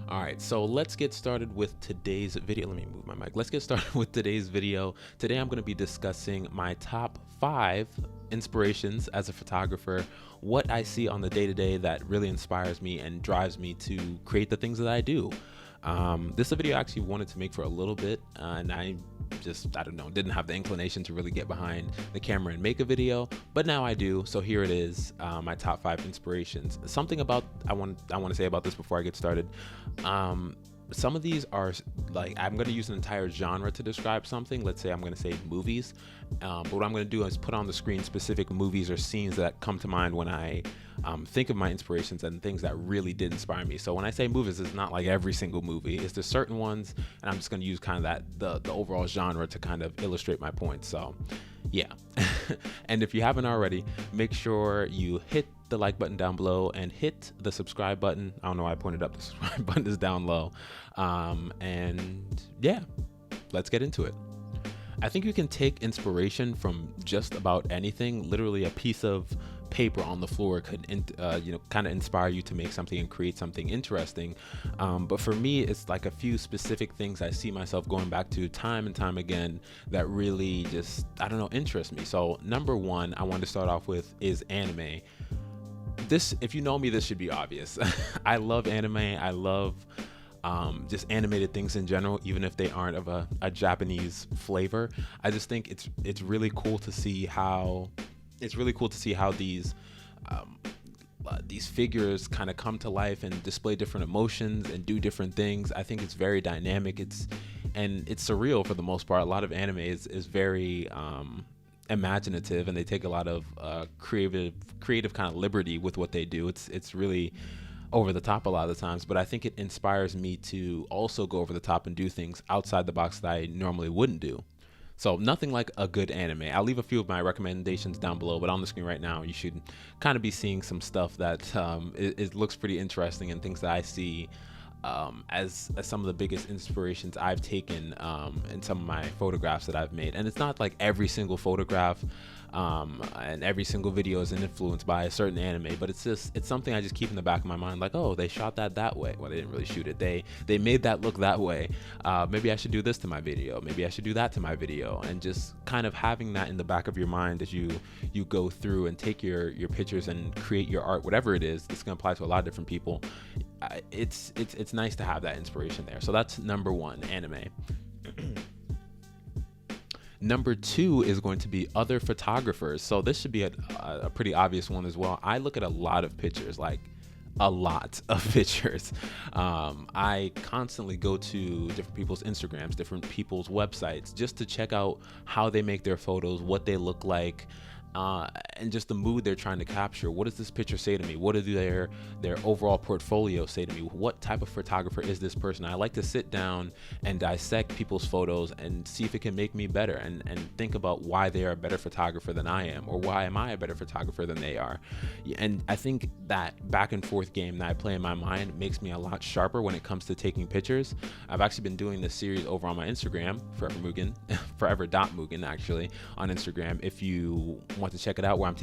All right, so let's get started with today's video. Let me move my mic. Let's get started with today's video. Today I'm going to be discussing my top 5 inspirations as a photographer, what I see on the day-to-day that really inspires me and drives me to create the things that I do. This is a video I actually wanted to make for a little bit, and I don't know, didn't have the inclination to really get behind the camera and make a video, but now I do. So here it is, my top 5 inspirations. Something about I want to say about this before I get started. Some of these are like, I'm going to use an entire genre to describe something. Let's say I'm going to say movies, but what I'm going to do is put on the screen specific movies or scenes that come to mind when I think of my inspirations and things that really did inspire me. So when I say movies, it's not like every single movie. It's the certain ones, and I'm just going to use kind of the overall genre to kind of illustrate my point. So yeah. And if you haven't already, make sure you hit the like button down below and hit the subscribe button. I don't know why I pointed up. The subscribe button is down low. And yeah, let's get into it. I think you can take inspiration from just about anything. Literally a piece of paper on the floor could kind of inspire you to make something and create something interesting. But for me, it's like a few specific things I see myself going back to time and time again that really just, I don't know, interest me. So number one I want to start off with is anime. This, if you know me, this should be obvious. I love anime. I love just animated things in general, even if they aren't of a Japanese flavor. I just think it's really cool to see how these figures kind of come to life and display different emotions and do different things. I think it's very dynamic. It's surreal for the most part. A lot of anime is very imaginative, and they take a lot of creative kind of liberty with what they do. It's really over the top a lot of the times, but I think it inspires me to also go over the top and do things outside the box that I normally wouldn't do. So nothing like a good anime. I'll leave a few of my recommendations down below, but on the screen right now, you should kind of be seeing some stuff that it looks pretty interesting, and things that I see as some of the biggest inspirations I've taken in some of my photographs that I've made. And it's not like every single photograph and every single video is influenced by a certain anime, but it's something I just keep in the back of my mind, like, oh, they shot that way. Well, they didn't really shoot it. They made that look that way. Maybe I should do this to my video. Maybe I should do that to my video. And just kind of having that in the back of your mind as you go through and take your pictures and create your art, whatever it is. It's going to apply to a lot of different people. It's nice to have that inspiration there. So that's number one, anime. Number 2 is going to be other photographers. So this should be a pretty obvious one as well. I look at a lot of pictures, like a lot of pictures. I constantly go to different people's Instagrams, different people's websites, just to check out how they make their photos, what they look like, and just the mood they're trying to capture. What does this picture say to me? What do their overall portfolio say to me? What type of photographer is this person? I like to sit down and dissect people's photos and see if it can make me better, and think about why they are a better photographer than I am, or why am I a better photographer than they are. And I think that back and forth game that I play in my mind makes me a lot sharper when it comes to taking pictures. I've actually been doing this series over on my Instagram, forevermugen, forever.mugen actually, on Instagram, if you want to check it out, where I'm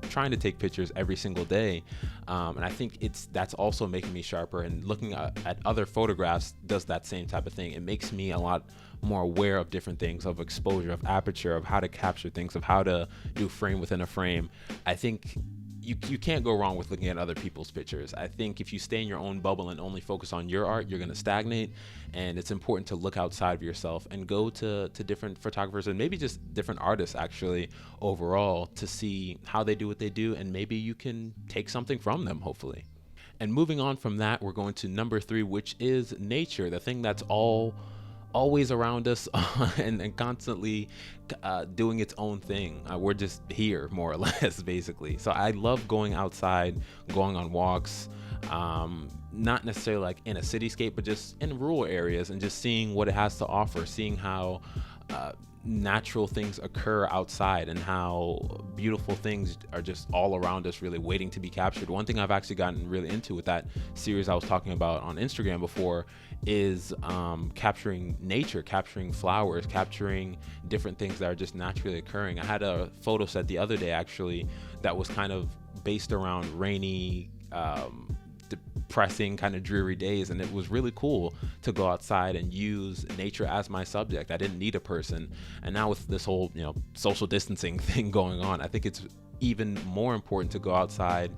trying to take pictures every single day. And I think that's also making me sharper, and looking at other photographs does that same type of thing. It makes me a lot more aware of different things, of exposure, of aperture, of how to capture things, of how to do frame within a frame. I think you can't go wrong with looking at other people's pictures. I think if you stay in your own bubble and only focus on your art, you're going to stagnate. And it's important to look outside of yourself and go to different photographers, and maybe just different artists actually overall, to see how they do what they do, and maybe you can take something from them, hopefully. And moving on from that, we're going to number 3, which is nature, the thing that's always around us and constantly doing its own thing. We're just here, more or less, basically. So I love going outside, going on walks, not necessarily like in a cityscape, but just in rural areas, and just seeing what it has to offer, seeing how natural things occur outside, and how beautiful things are just all around us, really waiting to be captured. One thing I've actually gotten really into with that series I was talking about on Instagram before is capturing nature, capturing flowers, capturing different things that are just naturally occurring. I had a photo set the other day actually that was kind of based around rainy depressing, kind of dreary days, and it was really cool to go outside and use nature as my subject. I didn't need a person. And now with this whole, social distancing thing going on, I think it's even more important to go outside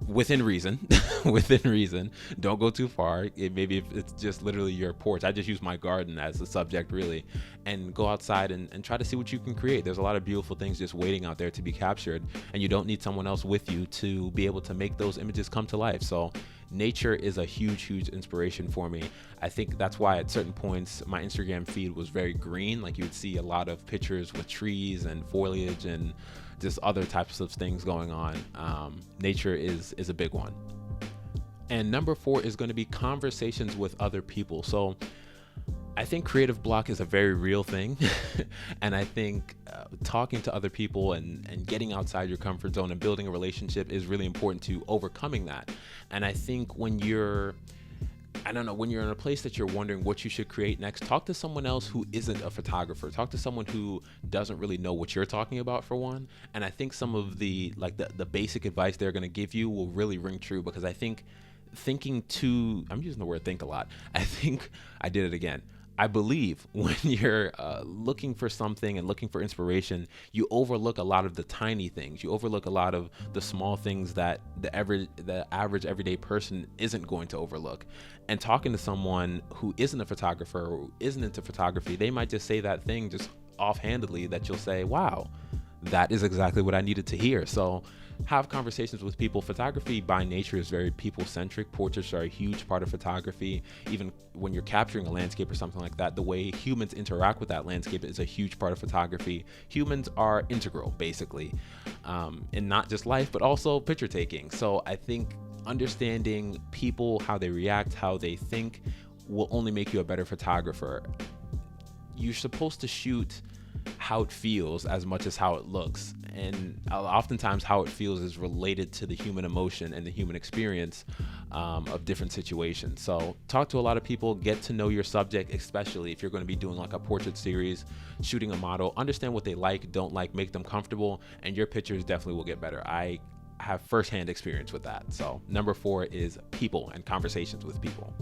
within reason. Within reason. Don't go too far. Maybe if it's just literally your porch. I just use my garden as a subject, really, and go outside and try to see what you can create. There's a lot of beautiful things just waiting out there to be captured, and you don't need someone else with you to be able to make those images come to life. So nature is a huge inspiration for me. I think that's why at certain points my Instagram feed was very green. Like, you would see a lot of pictures with trees and foliage and just other types of things going on. Nature is a big one. And number 4 is going to be conversations with other people. So I think creative block is a very real thing. And I think talking to other people and getting outside your comfort zone and building a relationship is really important to overcoming that. And I think when you're in a place that you're wondering what you should create next, talk to someone else who isn't a photographer. Talk to someone who doesn't really know what you're talking about, for one. And I think some of the basic advice they're going to give you will really ring true, because I think I'm using the word think a lot. I believe when you're looking for something and looking for inspiration, you overlook a lot of the tiny things. You overlook a lot of the small things that the average everyday person isn't going to overlook. And talking to someone who isn't a photographer or isn't into photography, they might just say that thing just offhandedly that you'll say, wow, that is exactly what I needed to hear. So have conversations with people. Photography by nature is very people-centric. Portraits are a huge part of photography. Even when you're capturing a landscape or something like that, the way humans interact with that landscape is a huge part of photography. Humans are integral, basically, in not just life, but also picture taking. So I think understanding people, how they react, how they think, will only make you a better photographer. You're supposed to shoot how it feels as much as how it looks, and oftentimes how it feels is related to the human emotion and the human experience of different situations. So talk to a lot of people, get to know your subject, especially if you're going to be doing like a portrait series, shooting a model. Understand what they like, don't like, make them comfortable, and your pictures definitely will get better. I have firsthand experience with that. So number 4 is people and conversations with people.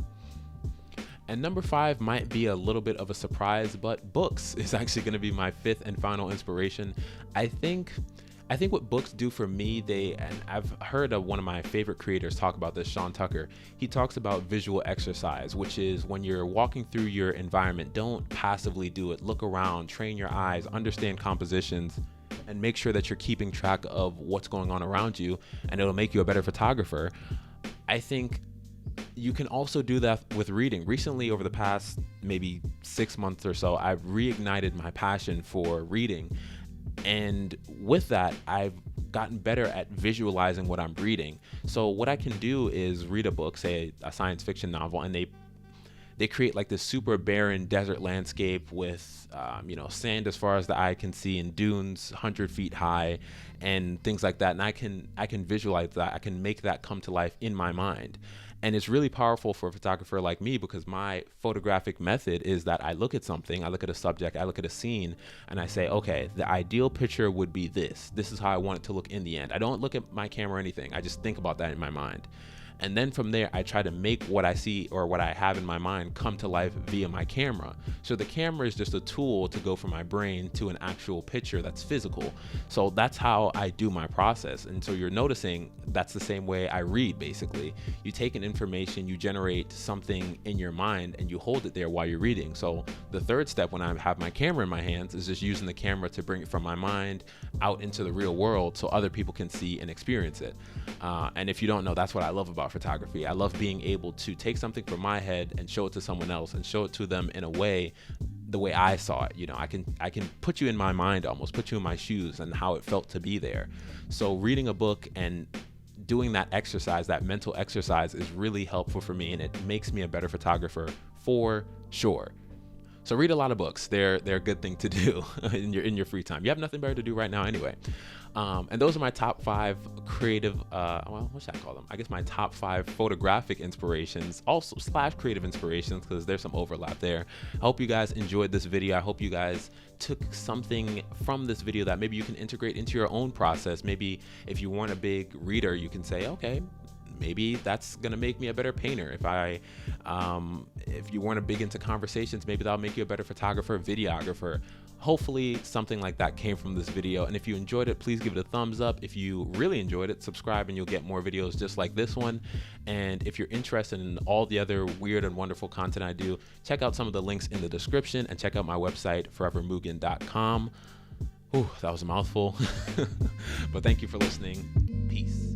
And number 5 might be a little bit of a surprise, but books is actually going to be my 5th and final inspiration. I think what books do for me, and I've heard of one of my favorite creators talk about this, Sean Tucker. He talks about visual exercise, which is when you're walking through your environment, don't passively do it. Look around, train your eyes, understand compositions, and make sure that you're keeping track of what's going on around you, and it'll make you a better photographer. I think you can also do that with reading. Recently, over the past maybe 6 months or so, I've reignited my passion for reading. And with that, I've gotten better at visualizing what I'm reading. So what I can do is read a book, say a science fiction novel, and they create like this super barren desert landscape with sand as far as the eye can see and dunes 100 feet high and things like that. And I can visualize that. I can make that come to life in my mind. And it's really powerful for a photographer like me, because my photographic method is that I look at something, I look at a subject, I look at a scene, and I say, okay, the ideal picture would be this. This is how I want it to look in the end. I don't look at my camera or anything. I just think about that in my mind. And then from there, I try to make what I see or what I have in my mind come to life via my camera. So the camera is just a tool to go from my brain to an actual picture that's physical. So that's how I do my process. And so you're noticing that's the same way I read, basically. You take an information, you generate something in your mind, and you hold it there while you're reading. So the third step when I have my camera in my hands is just using the camera to bring it from my mind out into the real world so other people can see and experience it. And if you don't know, that's what I love about photography. I love being able to take something from my head and show it to someone else and show it to them in a way, the way I saw it. I can put you in my mind, almost put you in my shoes and how it felt to be there. So reading a book and doing that exercise, that mental exercise, is really helpful for me, and it makes me a better photographer for sure. So read a lot of books. They're a good thing to do in your free time. You have nothing better to do right now anyway. And those are my top 5 creative, what should I call them? I guess my top 5 photographic inspirations, also / creative inspirations, because there's some overlap there. I hope you guys enjoyed this video. I hope you guys took something from this video that maybe you can integrate into your own process. Maybe if you weren't a big reader, you can say, okay, maybe that's gonna make me a better painter. If you weren't big into conversations, maybe that'll make you a better photographer, videographer. Hopefully something like that came from this video. And if you enjoyed it, please give it a thumbs up. If you really enjoyed it, subscribe and you'll get more videos just like this one. And if you're interested in all the other weird and wonderful content I do, check out some of the links in the description and check out my website, forevermugen.com. Ooh, that was a mouthful. But thank you for listening. Peace.